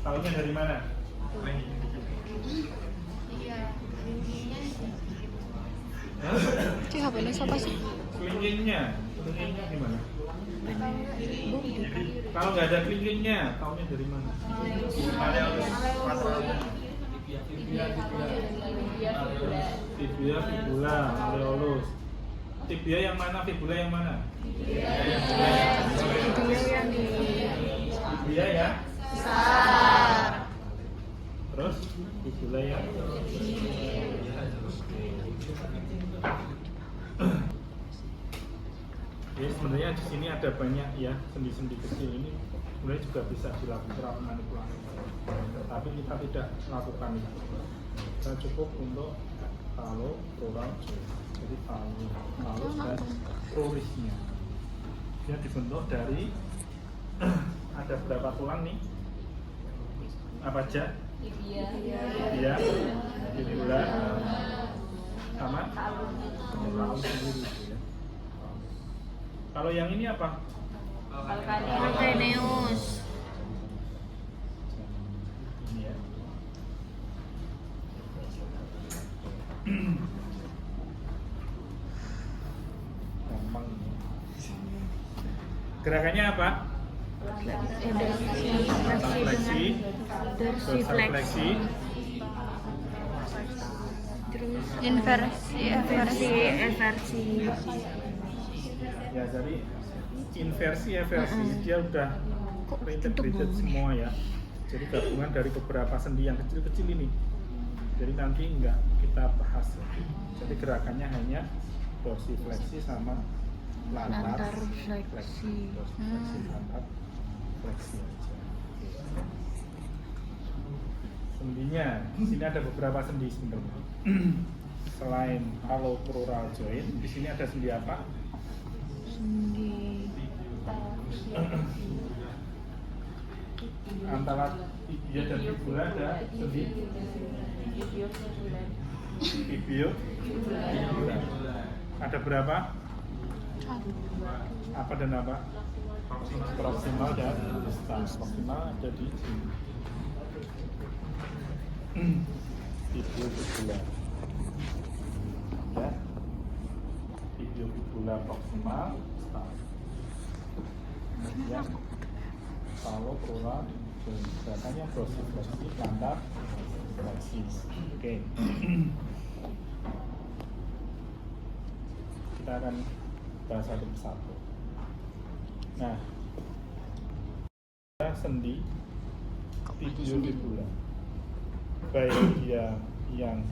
Taunya dari mana? Iya, kelingkingnya Cih, HP-nya siapa sih? Kelingkingnya gimana? Kalau nggak ada kelingkingnya, taunya dari mana? Tibia, fibula, malleolus. Tibia yang mana? Fibula yang mana? Dia yang di Tibia ya. besar. Terus fibula yang ya sebenarnya di sini ada banyak ya sendi-sendi kecil ini sebenarnya juga bisa dilakukan manipulasi, tapi kita tidak lakukan itu. Kita cukup untuk talo, plural, jadi talus dan plurisnya. Dia dibentuk dari ada berapa tulang nih? Apa aja? Tibia, fibula, sama talus sendiri gitu ya. Kalau yang ini apa? Calcaneus. Ini ya. Gampang. Gerakannya apa? Fleksi, dorsifleksi, Terus inversi, eversi. ya jadi inversi eversi dia udah integrated semua ya. Jadi gabungan dari beberapa sendi yang kecil-kecil ini. Jadi nanti enggak kita bahas. Jadi gerakannya hanya dorsifleksi sama plantar fleksi. Dorsifleksi, plantar fleksi aja. Sendinya, di sini ada beberapa sendi sebenarnya. Selain aloplural joint, di sini ada sendi apa? Sendi Antara tibia dan fibula ada sendi tibio. Ada berapa? Apa dan apa? Proksimal dan distal. Proksimal ada di sini. Tibio fibula. Ya. Tibio fibula proksimal, distal. Kemudian kalau plural gerakannya dorsifleksi, plantar fleksi. Oke. Kita akan bahas satu persatu. Nah, ada sendi tibiofibula, baik dia yang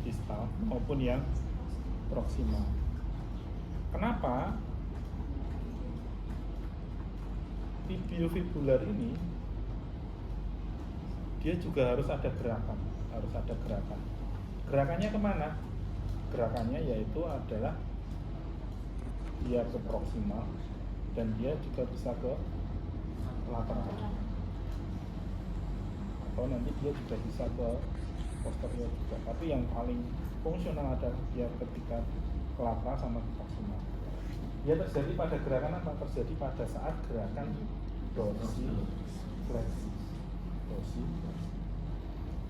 distal maupun yang proksimal. Kenapa tibiofibular ini dia juga harus ada gerakan, Gerakannya kemana? Gerakannya yaitu adalah dia ke proksimal dan dia juga bisa ke lateral, atau nanti dia juga bisa ke posterior juga. Tapi yang paling fungsional adalah dia ketika ke lateral sama ke proksimal. Dia terjadi pada gerakan apa? Terjadi pada saat gerakan dorsifleksi.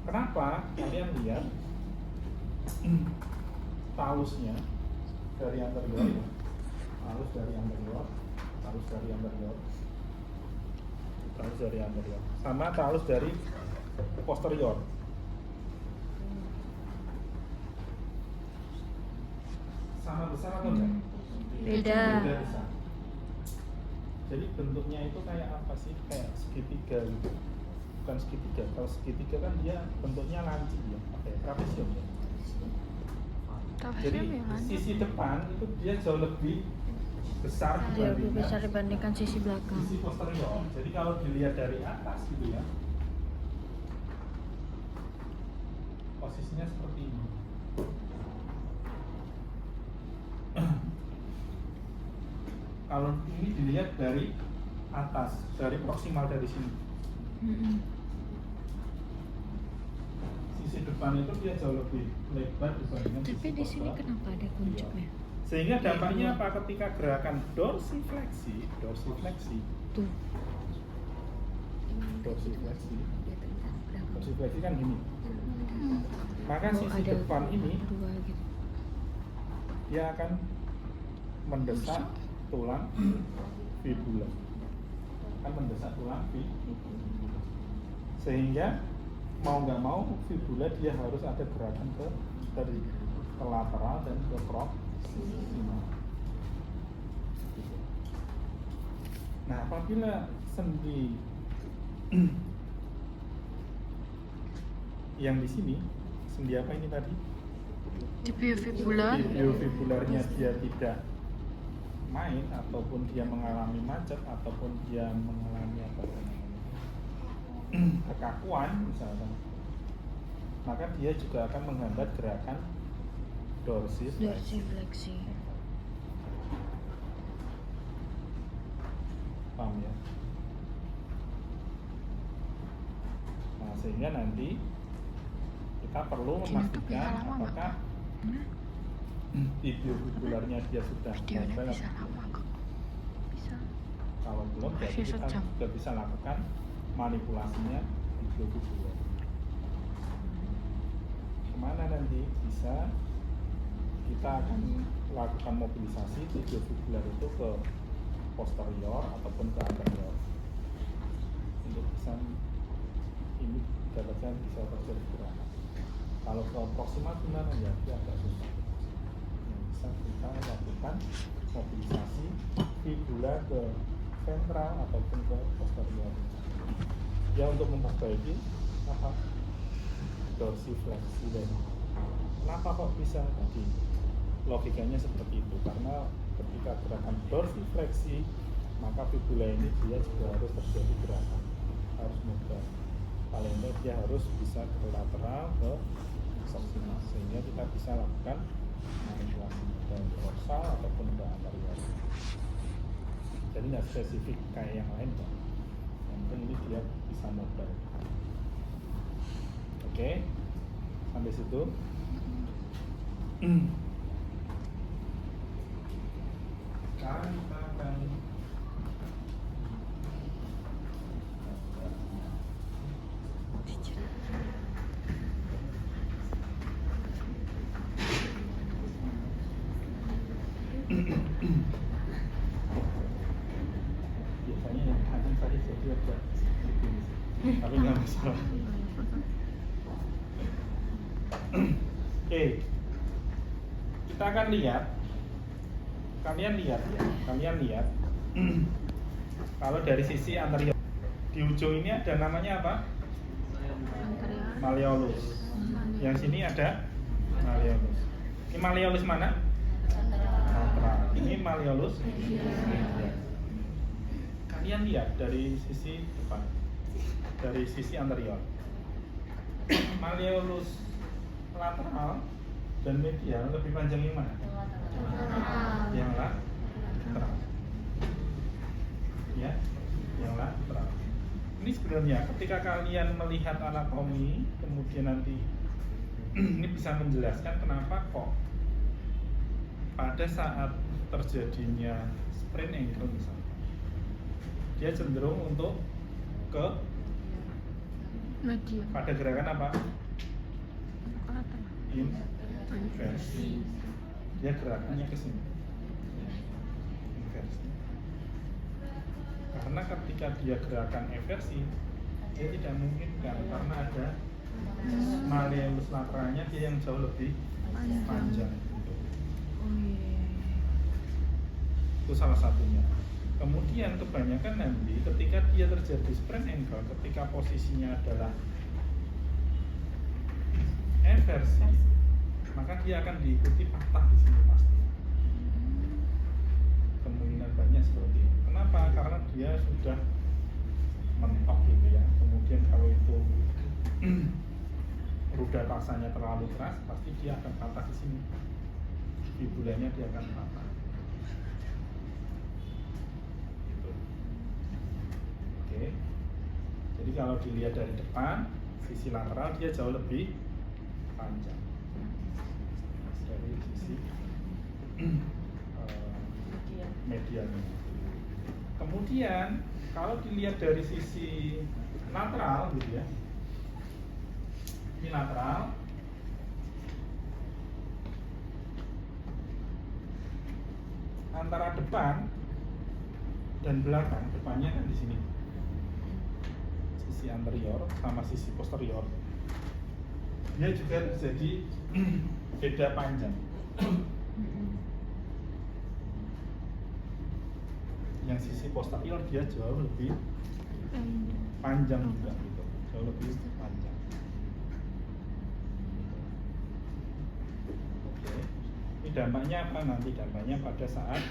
Kenapa? Kalian lihat talusnya dari anterior, talus dari anterior, sama talus dari posterior. Sama besar atau enggak? beda. Besar. Jadi bentuknya itu kayak apa sih? Kayak segitiga gitu. Bukan segitiga. Kalau segitiga kan dia bentuknya lancip ya, kayak trapesium ya. Jadi sisi depan itu dia jauh lebih besar dibandingkan sisi belakang. sisi posterior. Jadi kalau dilihat dari atas gitu ya, posisinya seperti ini. Kalau ini dilihat dari atas, dari proksimal dari sini. Sisi depan itu dia jauh lebih lebar dibandingkan Tapi di sini kenapa ada kuncupnya? Sehingga dampaknya apa ketika gerakan dorsifleksi Tuh. dorsifleksi. Dorsifleksi kan gini. Maka Oh, sisi ada depan ini dua gitu. dia akan mendesak tulang fibula. Akan mendesak tulang fibula. Sehingga mau nggak mau fibula dia harus ada gerakan dari ke lateral dan ke proksimal. Nah, apabila sendi yang di sini, sendi apa ini tadi? Tibiofibular. Tibiofibularnya dia tidak main ataupun dia mengalami macet ataupun dia mengalami apa namanya kekakuan misalkan, maka dia juga akan menghambat gerakan dorsifleksi. Dorsifleksi. Paham ya? Nah, sehingga nanti kita perlu memastikan apakah tibiofibularnya dia sudah Videonya mobile. bisa lama kok. Bisa. Kalau belum, berarti Masih kita sejam. juga bisa lakukan manipulasinya tibiofibular. Kemana nanti bisa kita akan lakukan mobilisasi tibiofibular itu ke posterior ataupun ke anterior untuk bisa ini dapatkan bisa terjadi gerakan. Kalau ke proksimal gimana ya, dia agak susah. Yang bisa kita lakukan mobilisasi fibula ke ventral ataupun ke posterior. Ya untuk memperbaiki apa? Dorsifleksi dan kenapa kok bisa tadi? Logikanya seperti itu karena ketika gerakan dorsifleksi maka fibula ini dia juga harus terjadi gerakan, harus mudah. Paling tidak dia harus bisa ke lateral ke proksimal sehingga kita bisa lakukan manipulasi ke dorsal ataupun ke anterior. Jadi nggak spesifik kayak yang lain kok. Yang penting ini dia bisa mobile. Oke, sampai situ. Sekarang kita akan biasanya yang kanan tadi jadi agak sedikit, tapi nggak masalah. Oke, kita akan lihat. Kalian lihat ya, kalian lihat. Kalau dari sisi anterior, di ujung ini ada namanya apa? Anterior. Malleolus. Yang sini ada malleolus. Ini malleolus mana? Lateral. Ini malleolus medial. Kalian lihat dari sisi depan, dari sisi anterior. Malleolus lateral dan medial lebih panjang yang mana? Yang lateral. Ya, yang lateral. Ini sebenarnya ketika kalian melihat anatomi, kemudian nanti ini bisa menjelaskan kenapa kok pada saat terjadinya sprain ankle misalnya, dia cenderung untuk ke Medial. pada gerakan apa? Lateral. Inversi. Dia gerakannya ke sini. Inversi. Karena ketika dia gerakan eversi, dia tidak mungkin kan karena ada malleolus lateralnya dia yang jauh lebih panjang. Oh iya. Itu salah satunya. Kemudian kebanyakan nanti ketika dia terjadi sprain ankle, ketika posisinya adalah eversi, maka dia akan diikuti patah di sini pasti. Kemungkinan banyak seperti itu. Kenapa? Karena dia sudah mentok gitu ya. Kemudian kalau itu roda paksanya terlalu keras, pasti dia akan patah di sini. Fibulanya dia akan patah. Gitu. Oke. Jadi kalau dilihat dari depan, sisi lateral dia jauh lebih panjang dari sisi medialnya. Kemudian kalau dilihat dari sisi lateral gitu ya. Ini lateral. Antara depan dan belakang, depannya kan di sini. Sisi anterior sama sisi posterior. Dia juga jadi beda panjang. Yang sisi posterior dia jauh lebih panjang juga gitu, jauh lebih panjang. Oke, ini dampaknya apa nanti? Dampaknya pada saat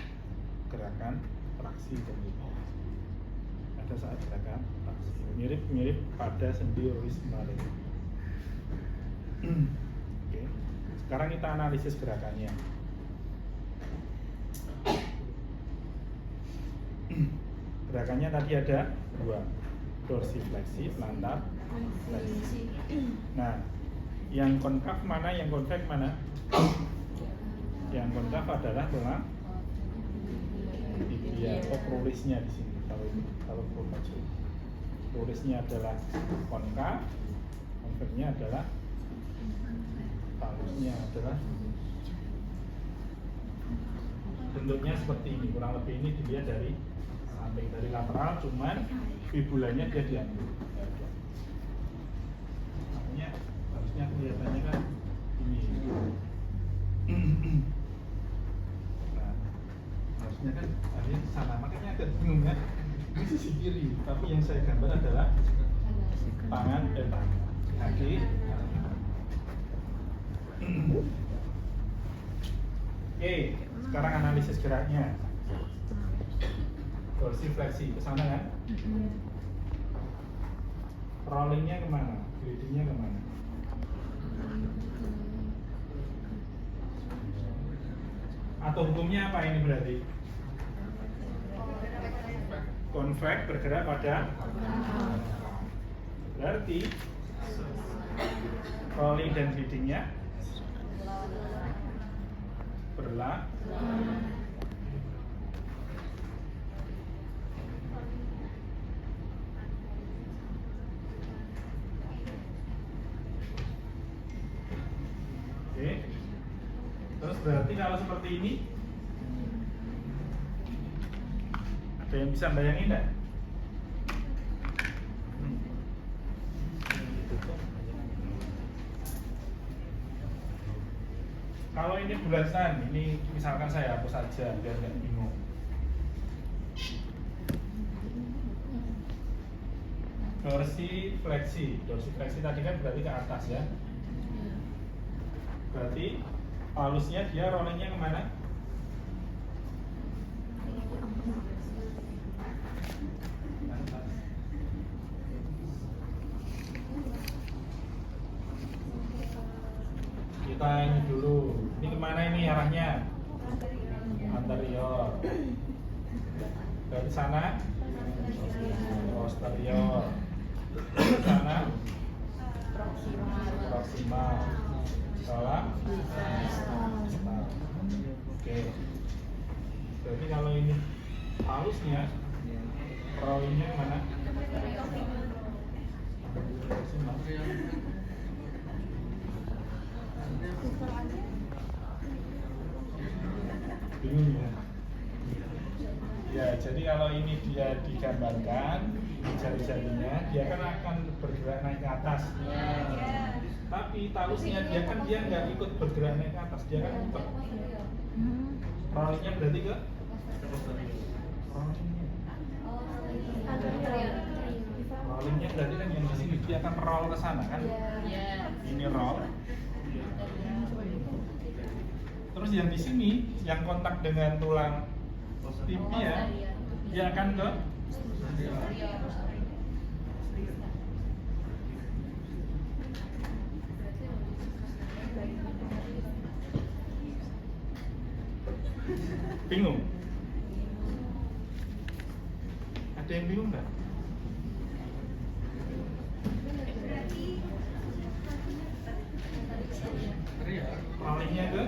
gerakan traksi gitu. Pada saat gerakan traksi, mirip-mirip pada sendi Royce-Marin. Oke, sekarang kita analisis gerakannya. Gerakannya tadi ada dua, dorsifleksi, plantar fleksi. Nah, yang konkav mana, yang konveks mana? Yang konkav adalah tulang tibia, prolisnya di sini. Kalau prolisnya adalah konkav, konveksnya adalah talusnya adalah bentuknya seperti ini, kurang lebih ini dilihat dari samping, dari lateral, cuman fibulanya dia diambil. Makanya harusnya kelihatannya kan ini. Nah, harusnya kan ini sana, makanya agak bingung ya. Ini sisi kiri, tapi yang saya gambar adalah tangan, kaki. Oke, sekarang analisis geraknya. Dorsifleksi ke sana kan? Rollingnya kemana? Glidingnya kemana? Atau hukumnya apa ini berarti? Konveks bergerak pada. Berarti rolling dan glidingnya berlaku. Oke. Terus berarti kalau seperti ini, ada yang bisa bayangin enggak? Kalau ini bulasan, ini misalkan saya hapus saja biar nggak bingung. Dorsifleksi tadi kan berarti ke atas ya. Berarti palusnya dia rollingnya kemana? Kita ini dulu. Ini kemana ini arahnya? Anterior. Dari sana posterior. Dari sana proximal. Salah. Oke. Berarti kalau ini halusnya, rollingnya kemana? Proximal. Bingung ya? Ya, jadi kalau ini dia digambarkan jari-jarinya, dia kan akan bergerak naik ke atas. Tapi talusnya dia kan nggak ikut bergerak naik ke atas, dia kan muter. Rollingnya berarti ke? Rollingnya berarti kan yang di sini dia akan roll ke sana kan? Ini roll. Terus yang di sini yang kontak dengan tulang tibia dia akan ke bingung? Ada yang bingung nggak? Rollingnya ke?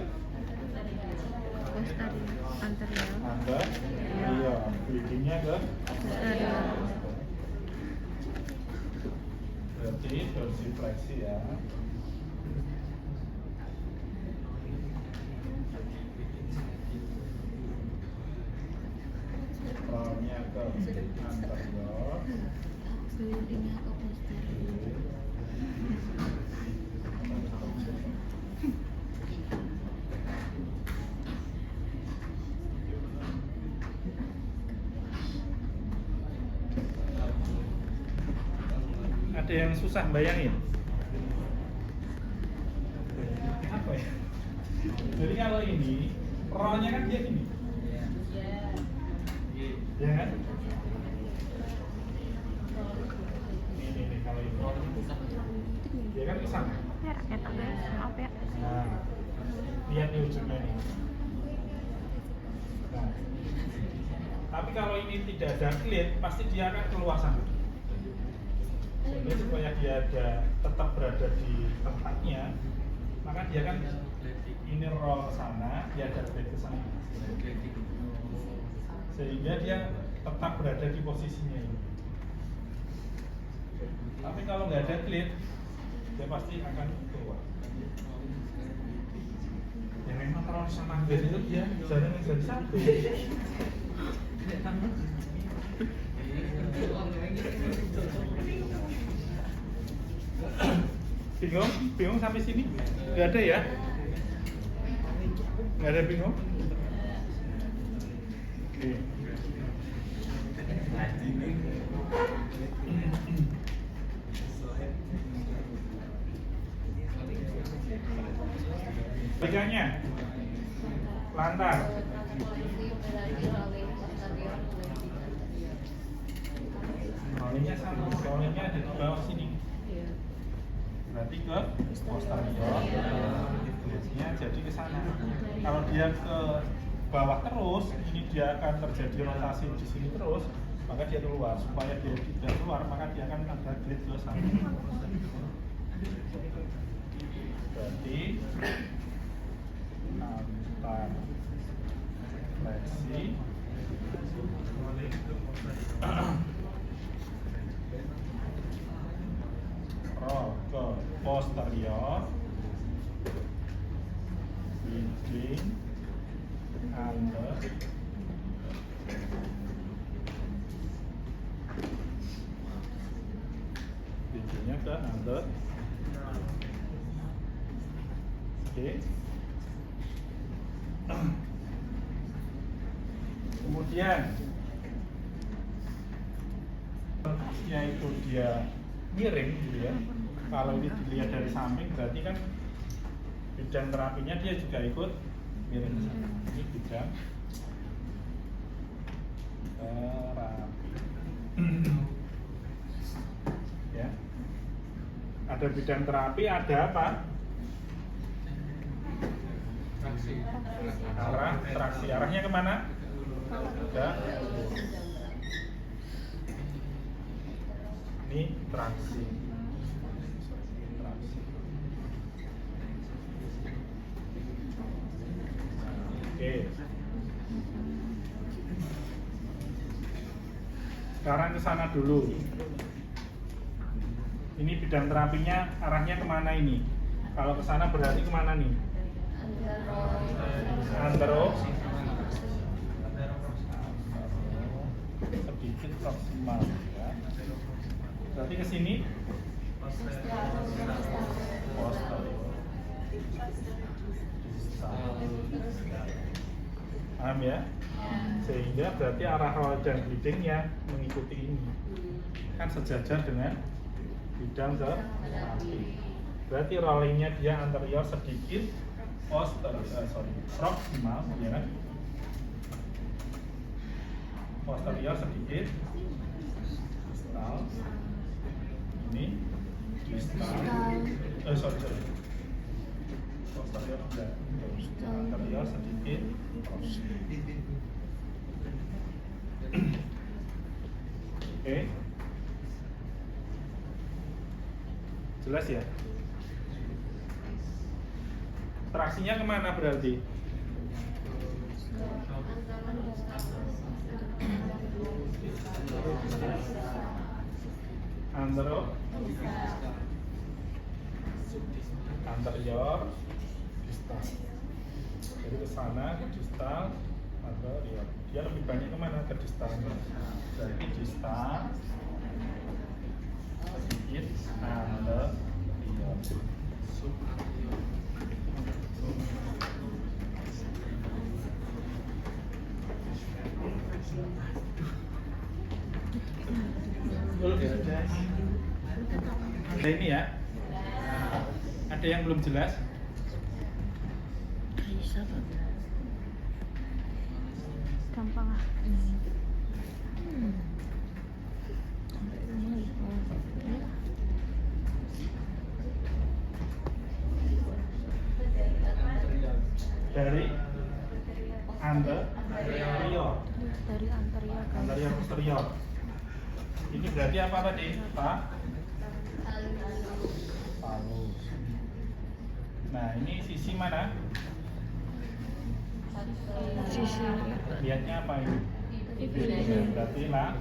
Anterior, glidingnya ke? Fleksi, dorsifleksi ya. Rollnya ke anterior. Kelilingnya ke posterior. Ada yang susah bayangin? Apa ya? Jadi kalau ini, rollnya kan dia gini. Ya kan? Ini kalau ini dia kan ke sana. Ya, enak guys, maaf ya. Nah, lihat di ujungnya nih. Nah, tapi kalau ini tidak ada klit, pasti dia akan keluar sana. Jadi supaya dia tetap berada di tempatnya, maka dia kan ini roll ke sana, dia ada klit ke sana. Sehingga dia tetap berada di posisinya ini. Tapi kalau nggak ada klit, dia pasti akan keluar. Ya memang kalau sama gas itu dia jarang jadi satu. Bingung? Bingung sampai sini? Nggak ada ya? Nggak ada bingung? Oke. Pegangnya lantar. Rollingnya sama, rollingnya ada di bawah sini. Berarti ke posterior, glitchnya jadi ke sana. Kalau dia ke bawah terus, ini dia akan terjadi rotasi di sini terus, maka dia keluar. Supaya dia tidak keluar, maka dia akan ada glitch ke sana. Berarti antar fleksi roll ke posterior, leading under leadingnya ke under. Oke. Kemudian yaitu dia miring gitu ya. Kalau ini dilihat dari samping berarti kan bidang terapinya dia juga ikut miring. Ini bidang terapi. Ya. Ada bidang terapi, ada apa? Arah traksi, arahnya kemana? Ke ini traksi. Oke. Sekarang ke sana dulu. Ini bidang terapinya arahnya kemana ini? Kalau ke sana berarti kemana nih? Antero sedikit proksimal ya. Berarti ke sini posterior. Paham ya? Sehingga berarti arah roll dan bleedingnya mengikuti ini. Kan sejajar dengan bidang terapi. Berarti rollingnya dia anterior sedikit, proximal ya kan? Posterior sedikit, distal. Ini distal. Sorry. Posterior enggak. Anterior sedikit, proximal. Oke. Jelas ya? Traksinya kemana berarti? anterior, distal. Jadi ke sana ke distal, anterior. Dia lebih banyak kemana? Ke distalnya. Berarti distal, sedikit anterior. Nah, ini ya. Ada yang belum jelas? Bisa Pak. Gampang ah. Sampai rumah ya. Dari anterior, Dari anterior ke anterior posterior. Ini berarti apa tadi, Pak? Palus. Nah, ini sisi mana? sisi Lihatnya apa ini? Berarti lah.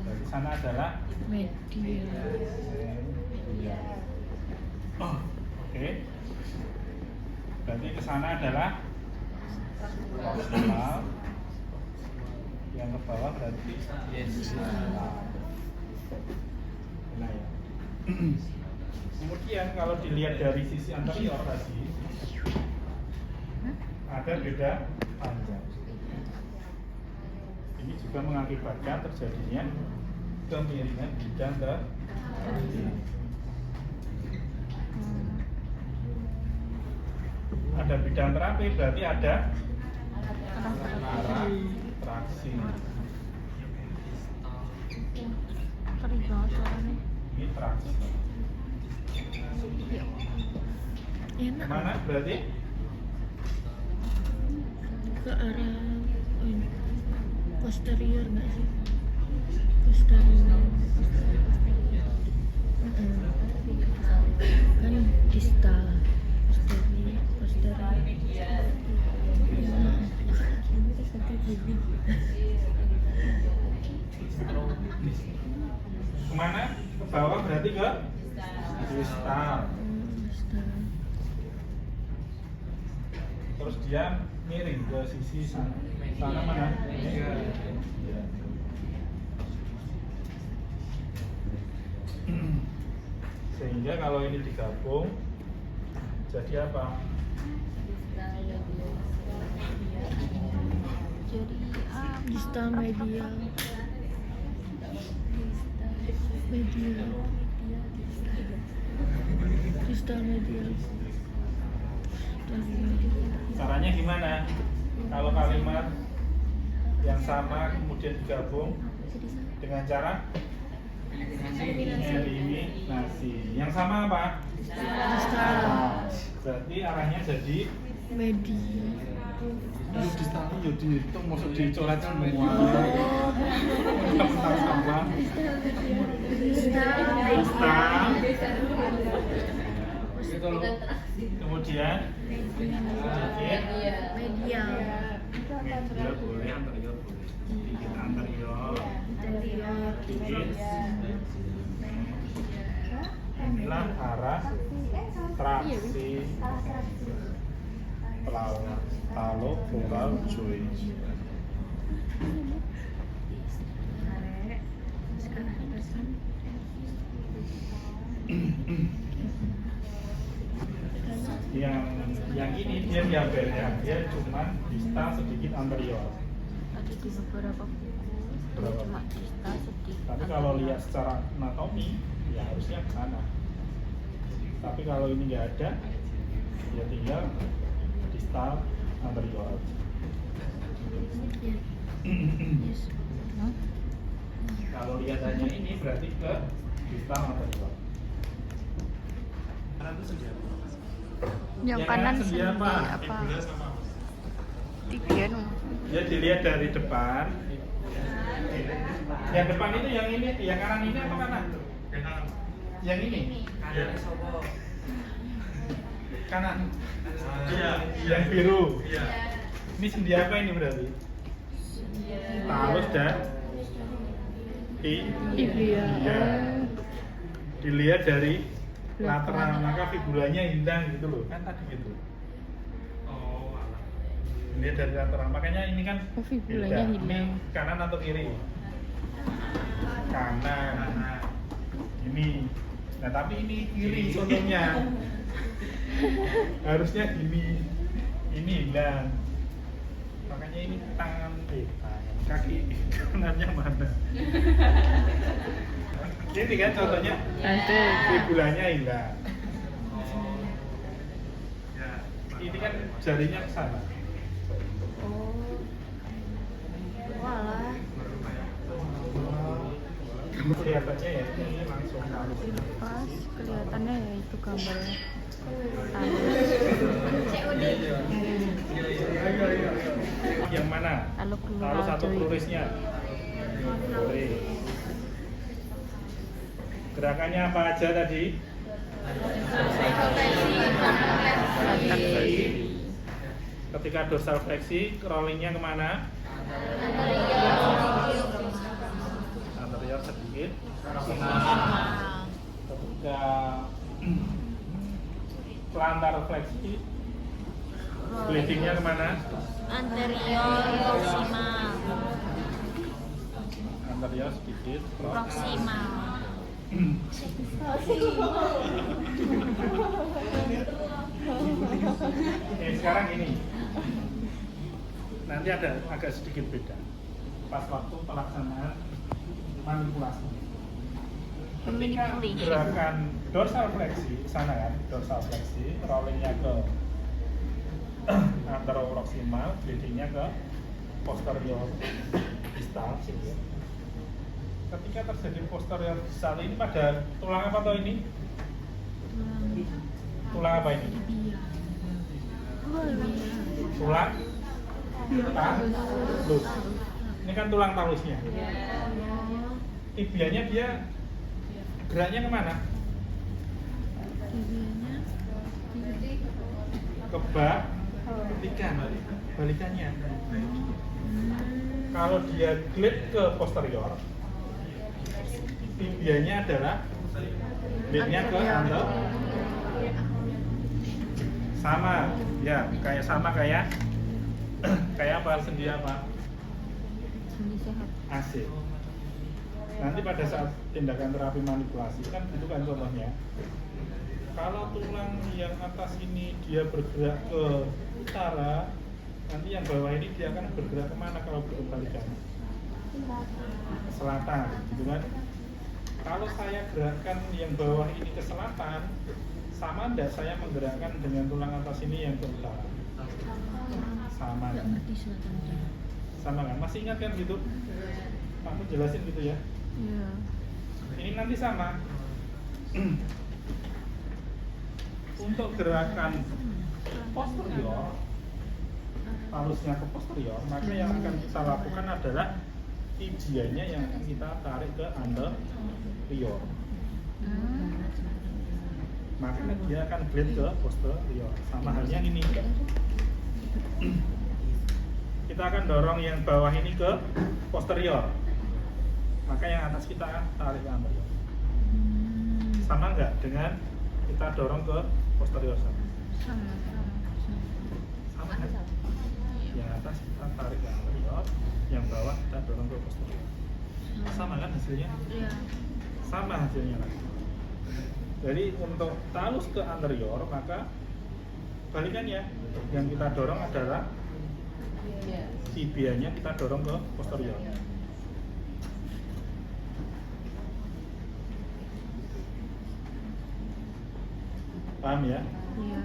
Dari sana adalah Media. Oh, oke. Berarti ke sana adalah proximal. Yang ke bawah berarti nah, ya. Kemudian kalau dilihat dari sisi anterior tadi ada beda panjang. Ini juga mengakibatkan terjadinya kemiringan bidang ke ada bidang terapi berarti ada arah traksi. perih banget suaranya. Ini traksi. Enak. Mana berarti? Ke arah ini. Posterior nggak sih? Posterior. Kan distal. Posterior. Kemana? Ke bawah berarti ke distal. Terus dia miring ke sisi sana. Sana mana? Iya. Sehingga kalau ini digabung jadi apa? Jadi Distal medial. Medial. Distal medial. Caranya gimana? Kalau kalimat yang sama kemudian digabung dengan cara eliminasi. Yang sama apa? Distal. Berarti arahnya jadi Medial. Lu distal yo dihitung maksud dicoret semua. Sama. Distal. Kemudian Medial. medial boleh, anterior boleh. Sedikit anterior. Sedikit. Inilah arah traksi talo-vokal joint. yang ini dia diabelnya dia cuma distal sedikit anterior. ada di beberapa buku Berapa? cuma distal sedikit. Tapi kalau lihat secara anatomi ya harusnya ke sana. Tapi kalau ini nggak ada, ya tinggal distal anterior. Kalau lihat hanya ini berarti ke distal anterior. Yang kanan sendi sendi apa? apa? Tibia no. Ya dilihat dari depan. Yang depan itu yang ini, yang kanan ini apa kanan? Yang ini. Kanan. Iya. Yang biru. Iya. Ini sendi apa ini berarti? Talus dan Tibia. Iya. Dilihat dari Belakang. lateral, maka fibulanya hilang gitu loh, kan tadi gitu. Dilihat dari lateral, makanya ini kan Oh, fibulanya beda. hilang. Ini kanan atau kiri? Kanan. Ini. Nah tapi ini kiri contohnya. Harusnya gini. Ini hilang. Makanya ini tangan, kaki kanannya mana? Ini kan contohnya Ada. fibulanya hilang. Ini kan jarinya ke sana. Oh. Walah. Kelihatannya ya ini langsung halus. Pas kelihatannya ya itu gambarnya. Yang mana? Lalu keluar Lalu satu coy. pelurisnya. Peluris. Gerakannya apa aja tadi? Ketika dorsal fleksi, crawlingnya kemana? Anterior sedikit. Ketika plantar fleksi, bleedingnya kemana? Anterior proximal. Anterior sedikit. Proximal. Sekarang ini nanti ada agak sedikit beda pas waktu pelaksanaan manipulasi. Ketika gerakan dorsal fleksi sana kan, dorsal fleksi, rollingnya ke anteroproximal, bleedingnya ke posterior distal. Ketika terjadi posterior distal ini pada tulang apa toh ini? Tulang apa ini? Tulang talus. Ini kan tulang talusnya. Tibianya dia geraknya kemana? Ke balikannya. Kalau dia glide ke posterior, tibianya adalah glide-nya ke anterior. Sama kayak apa sendi apa? Sendi sehat. AC. Nanti pada saat tindakan terapi manipulasi kan itu kan contohnya. Kalau tulang yang atas ini dia bergerak ke utara, nanti yang bawah ini dia akan bergerak kemana kalau berbalikan? Ke selatan, gitu kan? Kalau saya gerakkan yang bawah ini ke selatan, sama enggak saya menggerakkan dengan tulang atas ini yang ke utara? Sama kan? Sama kan? Masih ingat kan gitu? Kamu jelasin gitu ya? Iya. Ini nanti sama. Untuk gerakan posterior, talusnya ke posterior, maka yang akan kita lakukan adalah tibianya yang akan kita tarik ke anterior. Maka dia akan glide ke posterior. Sama halnya ini. Kita akan dorong yang bawah ini ke posterior. Maka yang atas kita tarik ke anterior. Sama enggak dengan kita dorong ke posterior sana? Sama kan? Yang atas kita tarik ke anterior, yang bawah kita dorong ke posterior. Sama kan hasilnya? Iya. Sama hasilnya lagi. Jadi untuk talus ke anterior, maka balikannya yang kita dorong adalah tibianya kita dorong ke posterior. Paham ya? Iya.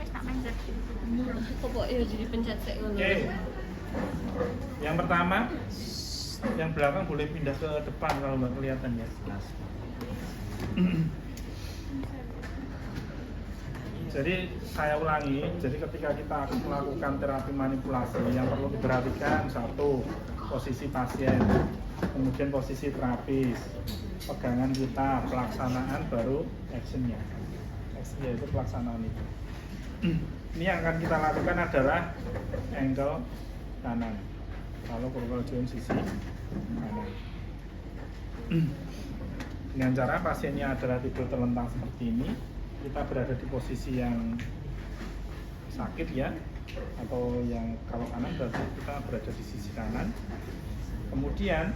Wis tak pencet. Pokoknya jadi pencet sek ngono. Oke. Yang pertama, yang belakang boleh pindah ke depan kalau nggak kelihatan ya. Jadi saya ulangi, jadi ketika kita akan melakukan terapi manipulasi yang perlu diperhatikan satu, posisi pasien, kemudian posisi terapis, pegangan kita, pelaksanaan baru actionnya. Actionnya itu pelaksanaan itu. Ini yang akan kita lakukan adalah angle kanan. Kalau progal join sisi kanan. Dengan cara pasiennya adalah tidur terlentang seperti ini, kita berada di posisi yang sakit ya, atau yang kalau kanan berarti kita berada di sisi kanan. Kemudian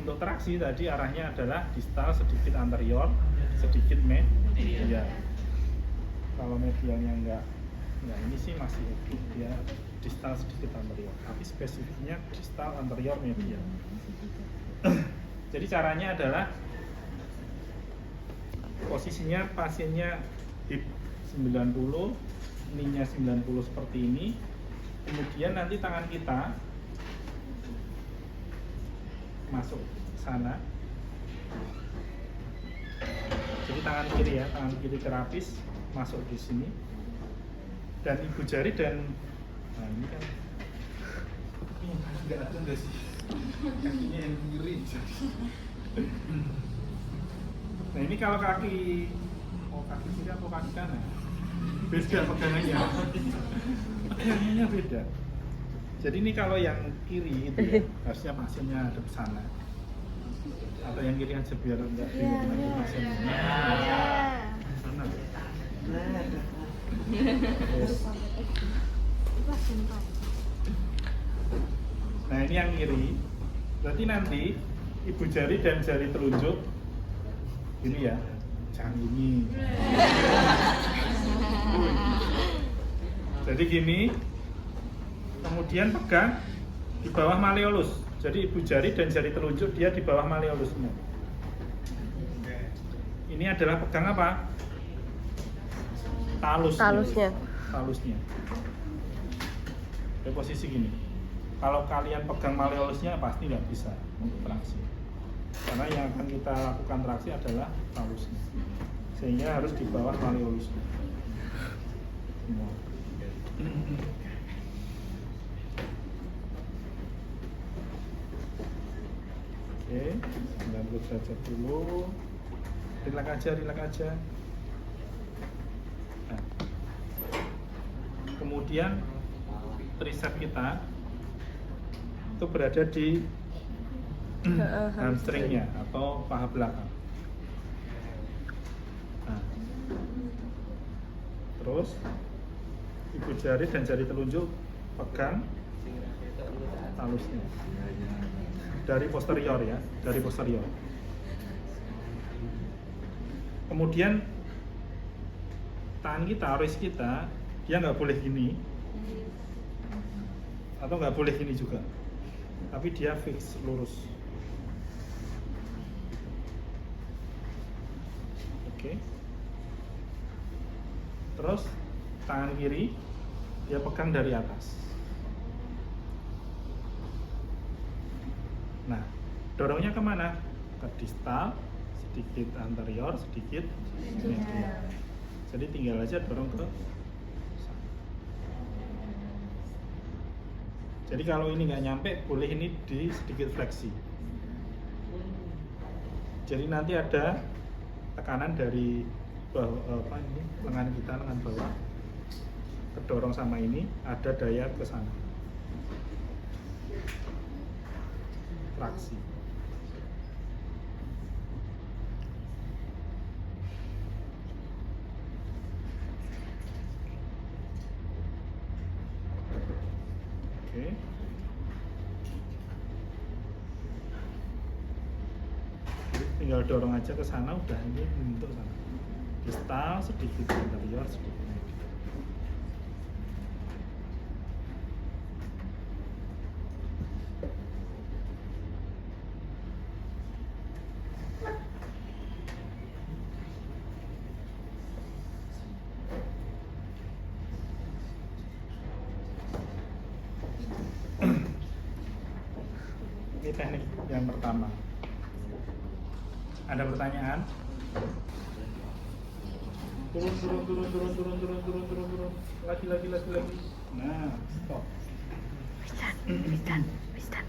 untuk traksi tadi arahnya adalah distal sedikit anterior, sedikit medial. Kalau medialnya enggak ini sih masih oke, dia distal sedikit anterior, tapi spesifiknya distal anterior medial. Jadi caranya adalah posisinya pasiennya hip 90, kneenya 90 seperti ini. Kemudian nanti tangan kita masuk sana. Jadi tangan kiri ya, tangan kiri terapis masuk di sini. Dan ibu jari dan nah ini kan nggak ada nggak sih kakinya yang kiri. Nah ini kalau kaki kiri atau kaki kanan beda pegangannya. Pegangannya beda. Jadi ini kalau yang kiri itu ya, harusnya pasiennya ada di sana. Atau yang kiri aja biar enggak bingung lagi pasiennya. Sana. Yes. Nah ini yang kiri. Berarti nanti ibu jari dan jari telunjuk ini ya, jangan ini. Jadi gini, kemudian pegang di bawah malleolus. Jadi ibu jari dan jari telunjuk dia di bawah malleolus semua. Ini adalah pegang apa? Talusnya. Di posisi gini. Kalau kalian pegang malleolusnya pasti nggak bisa untuk traksi. Karena yang akan kita lakukan traksi adalah talusnya. Sehingga harus di bawah malleolusnya. Oke, 90 derajat dulu. Rileks aja. Nah. Kemudian tricep kita itu berada di hamstringnya atau paha belakang. Nah. Terus ibu jari dan jari telunjuk pegang talusnya dari posterior ya, dari posterior. Kemudian tangan kita, wrist kita, dia nggak boleh gini atau nggak boleh gini juga, tapi dia fix lurus. Oke. Terus tangan kiri dia pegang dari atas. Nah, dorongnya kemana? Ke distal, sedikit anterior, sedikit medial. Jadi tinggal aja dorong ke sana. Jadi kalau ini nggak nyampe, boleh ini di sedikit fleksi. Jadi nanti ada tekanan dari bawah, lengan kita, lengan bawah, kedorong sama ini, ada daya ke sana. Traksi. Oke. Jadi tinggal dorong aja ke sana, udah ini bentuk sana. Distal sedikit anterior, sedikit medial. Ini teknik yang pertama. Ada pertanyaan? Turun. Lagi. Nah, stop. Bisa.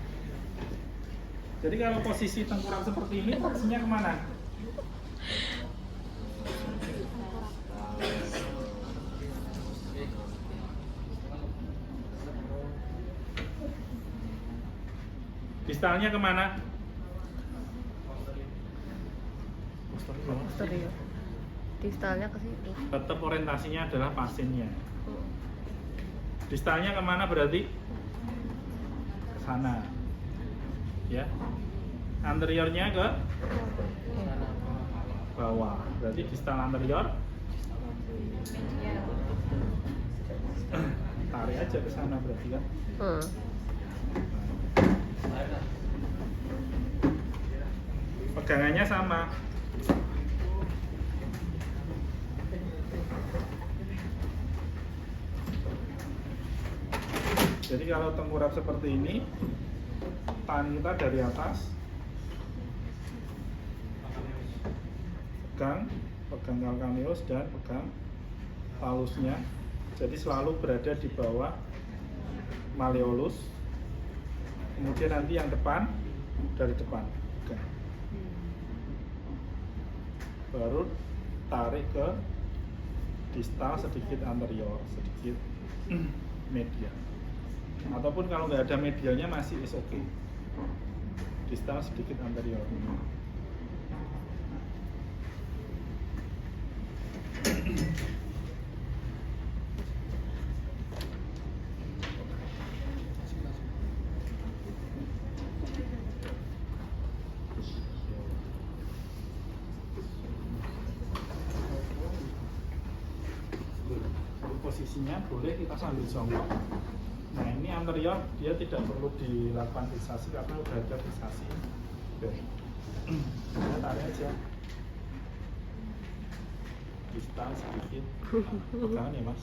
Jadi kalau posisi tengkurap seperti ini, traksinya kemana? Distalnya kemana? Posterior. Distalnya ke situ. Tetap orientasinya adalah pasiennya. Distalnya kemana berarti? Ke sana. Ya. Anteriornya ke bawah. Berarti distal anterior. Tarik aja ke sana berarti kan. Pegangannya sama. Jadi kalau tengkurap seperti ini, tangan kita dari atas, pegang calcaneus dan pegang talusnya. Jadi selalu berada di bawah malleolus. Kemudian nanti yang depan dari depan, pegang. Baru tarik ke distal sedikit anterior, sedikit medial. Ataupun kalau nggak ada medialnya masih is oke. Distal sedikit anterior. Posisinya boleh kita sambil jongkok. Nah ini anterior dia tidak perlu dilakukan fiksasi karena udah ada fiksasi. Oke. Kita tarik aja. Distal sedikit. Jangan ya mas.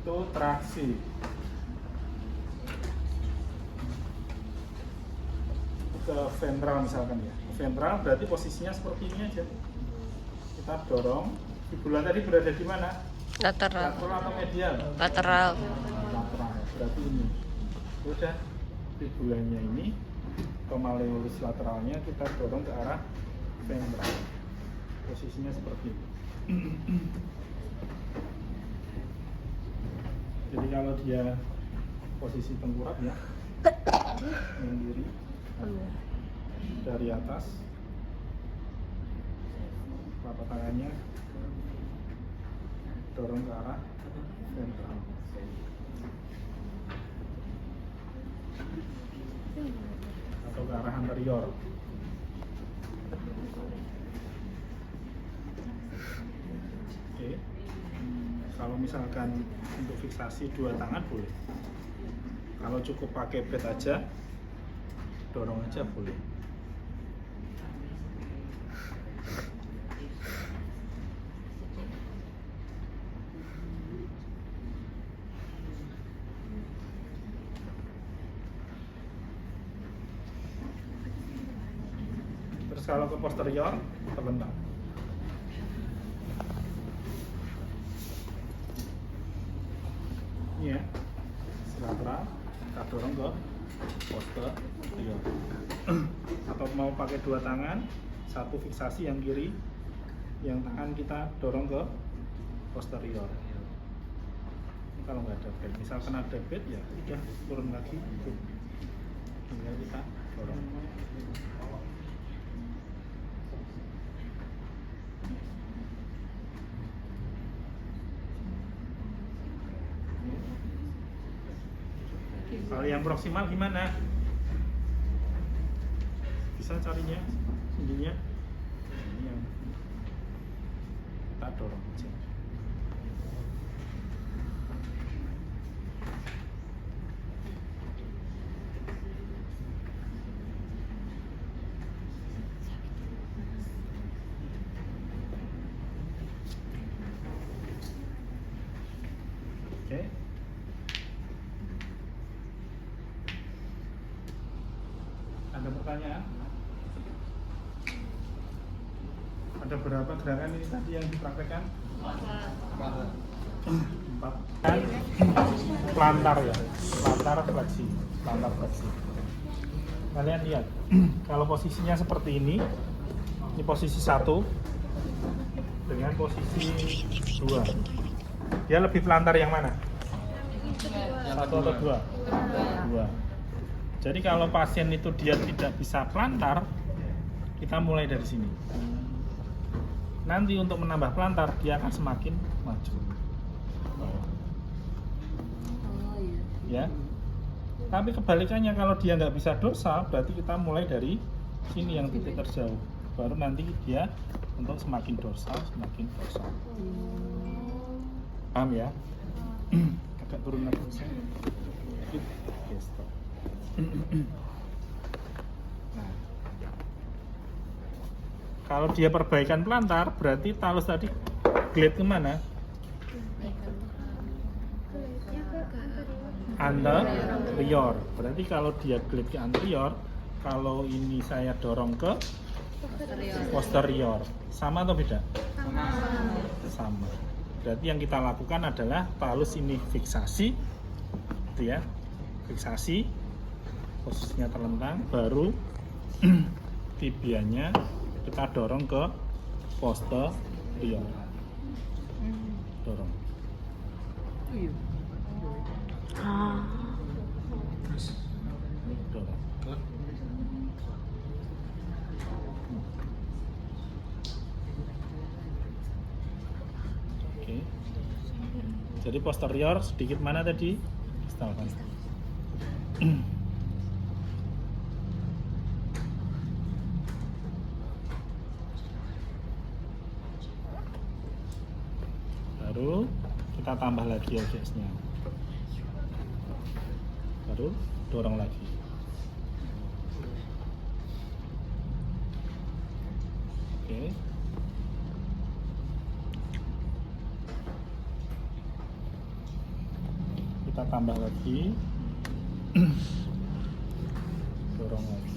Itu traksi. Ke ventral misalkan ya. Ventral berarti posisinya seperti ini aja. Kita dorong. Fibula tadi berada di mana? Lateral. Lateral atau medial? Lateral. Lateral. Berarti ini. Udah fibulanya ini ke malleolus lateralnya kita dorong ke arah ventral. Posisinya seperti ini. Jadi kalau dia posisi tengkurap ya, yang kiri dari atas, telapak tangannya dorong ke arah ventral. Atau ke arah anterior. Oke. Kalau misalkan untuk fiksasi dua tangan boleh. Kalau cukup pakai bed aja, dorong aja boleh. Terus kalau ke posterior, terlentang. Ini ya, lateral, kita dorong ke posterior. Atau mau pakai dua tangan, satu fiksasi yang kiri, yang tangan kita dorong ke posterior. Ini kalau nggak ada bed, misalkan ada bed ya udah turun lagi, tinggal kita dorong. Kalau yang proksimal gimana? Bisa carinya sendinya? Ini yang kita dorong aja. Oke. Ada pertanyaan? Ada berapa gerakan ini tadi yang dipraktekkan? 4. Kan plantar ya, plantar fleksi. Kalian lihat, kalau posisinya seperti ini posisi 1 dengan posisi 2. Dia lebih plantar yang mana? 1 atau 2? 2. Jadi kalau pasien itu dia tidak bisa plantar, kita mulai dari sini. Nanti untuk menambah plantar dia akan semakin maju. Ya. Tapi kebalikannya kalau dia nggak bisa dorsal, berarti kita mulai dari sini yang titik terjauh. Baru nanti dia untuk semakin dorsal. Paham ya? Agak turun lagi. Oke, stop. Nah, kalau dia perbaikan plantar, berarti talus tadi glide kemana? Anterior. Berarti kalau dia glide ke anterior, kalau ini saya dorong ke posterior. Sama atau beda? Sama. Berarti yang kita lakukan adalah talus ini fiksasi, gitu ya. Fiksasi, posisinya terlentang, baru tibianya kita dorong ke posterior. Dorong. Dorong. Oke. Jadi posterior sedikit mana tadi? Distal kan? Baru kita tambah lagi LGS-nya. Baru dorong lagi. Oke. Kita tambah lagi. Dorong lagi.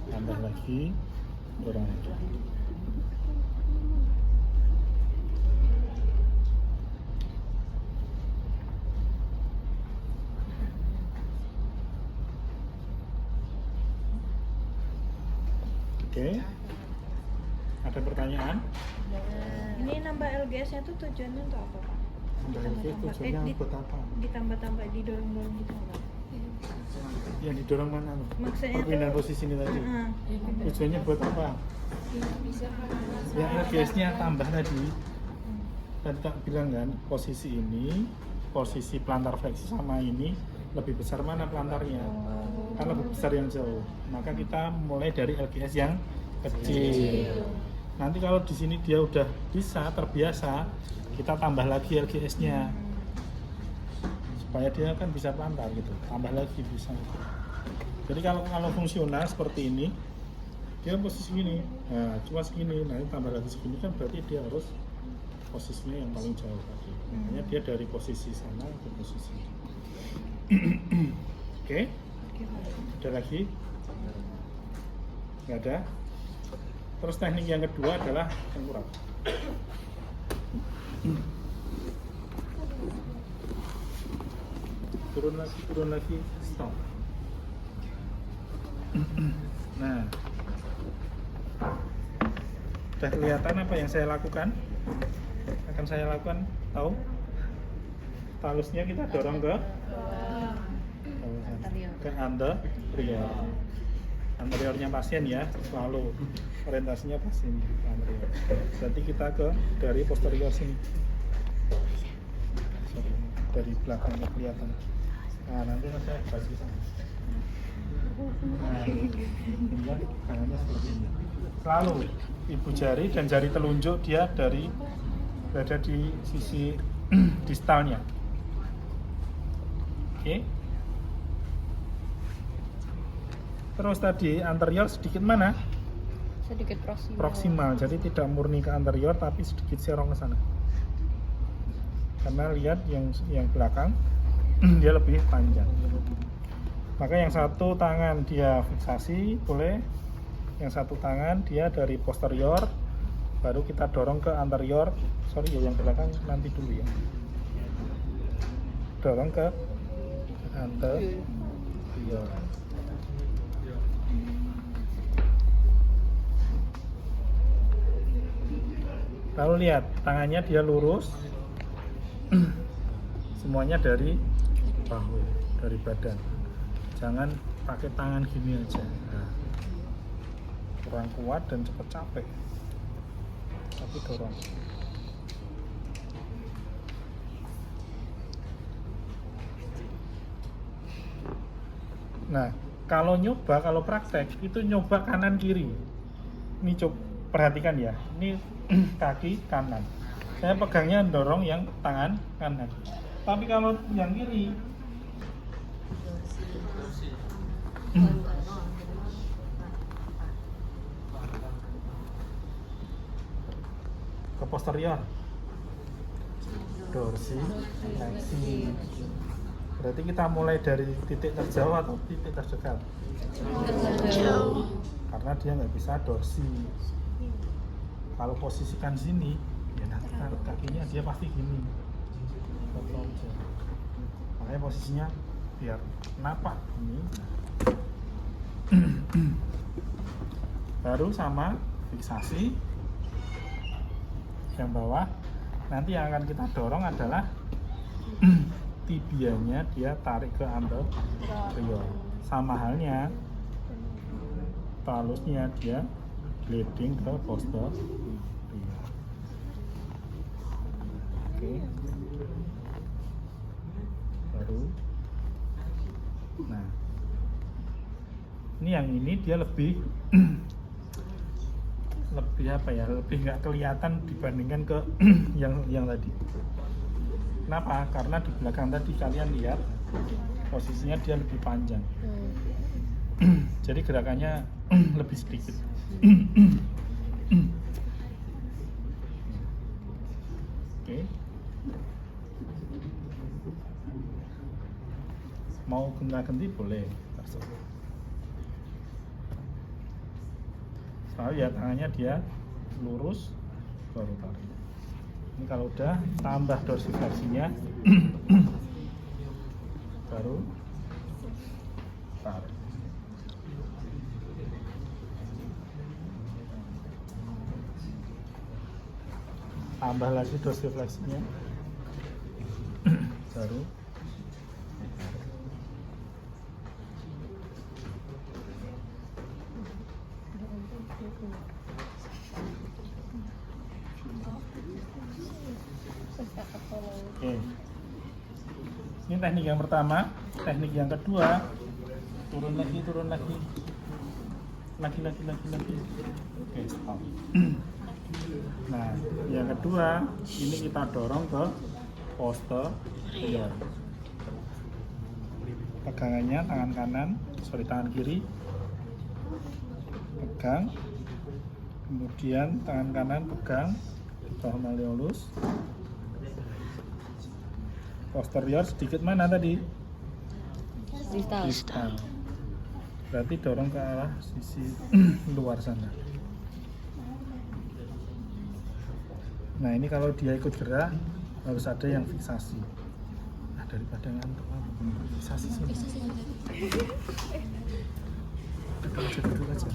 Tambah lagi, dorong lagi. Oke. Ada pertanyaan? Ini nambah LGS-nya tuh tujuannya untuk apa, Pak? Tambah lagi tujuannya buat apa? Ditambah-tambah, didorong-dorong gitu, Pak? Yang didorong mana loh? Maksudnya Perpindahan tuh- posisi ini tadi. Heeh. Tujuannya buat apa? Ya LGS-nya tambah tadi. Tadi tak bilang kan, posisi ini, posisi plantar fleksi sama ini lebih besar mana plantarnya? Kan lebih besar yang jauh. Maka kita mulai dari LGS yang kecil. Nanti kalau di sini dia udah bisa terbiasa, kita tambah lagi LGS-nya supaya dia kan bisa plantar gitu. Tambah lagi bisa. Jadi kalau fungsional seperti ini, dia posisi gini, nah cuma segini, nanti tambah lagi segini kan berarti dia harus posisinya yang paling jauh tadi. Makanya dia dari posisi sana ke posisi ini. Oke? Ada lagi? Nggak ada? Terus teknik yang kedua adalah tengkurap. Turun lagi, stop. Nah, sudah kelihatan apa yang saya lakukan? Akan saya lakukan, tahu? Talusnya kita dorong ke anterior. Anteriornya pasien ya, selalu orientasinya pasien anterior. Berarti kita dari posterior sini. Sorry, dari belakangnya kelihatan. Nah, nanti saya kasih sana. Nah, ini kanannya seperti ini. Selalu ibu jari dan jari telunjuk dia berada di sisi distalnya. Oke. Terus tadi anterior sedikit mana? Sedikit proximal. Proksimal, jadi tidak murni ke anterior tapi sedikit serong ke sana. Karena lihat yang belakang dia lebih panjang. Maka yang satu tangan dia fiksasi boleh, yang satu tangan dia dari posterior, baru kita dorong ke anterior. Sorry ya, yang belakang nanti dulu ya. Dorong ke anterior. Lalu lihat tangannya dia lurus, semuanya dari bahu, dari badan. Jangan pakai tangan gini aja. Nah, kurang kuat dan cepat capek. Tapi dorong. Nah, kalau praktek itu nyoba kanan kiri. Ini coba perhatikan ya. Ini kaki kanan. Saya pegangnya dorong yang tangan kanan. Tapi kalau yang kiri ke posterior, dorsi, fleksi. Berarti kita mulai dari titik terjauh atau titik terdekat? Jauh. Karena dia nggak bisa dorsi. Kalau posisikan sini, ya nanti taruh kakinya dia pasti gini. Makanya posisinya biar napak ini. Baru sama fiksasi yang bawah. Nanti yang akan kita dorong adalah tibianya dia tarik ke anterior. Sama halnya talusnya dia gliding ke posterior. Oke. Baru. Nah, ini yang ini dia lebih lebih apa ya? Lebih nggak kelihatan dibandingkan ke yang tadi. Kenapa? Karena di belakang tadi kalian lihat posisinya dia lebih panjang. Jadi gerakannya lebih sedikit. Oke. Mau gonta-ganti boleh, terserah. Selalu ya tangannya dia lurus baru tarik. Ini kalau udah tambah dorsifleksinya baru tarik. Tambah lagi dorsifleksinya baru oke. Ini teknik yang pertama. Teknik yang kedua, turun lagi oke, stop. Nah, yang kedua ini kita dorong ke posterior. Pegangannya tangan kiri pegang, kemudian tangan kanan pegang bawah malleolus. Posterior sedikit mana tadi? Distal. Berarti dorong ke arah sisi luar sana. Nah, ini kalau dia ikut gerak harus ada yang fiksasi. Nah, daripada ngantuk fiksasi sini. Duduk aja.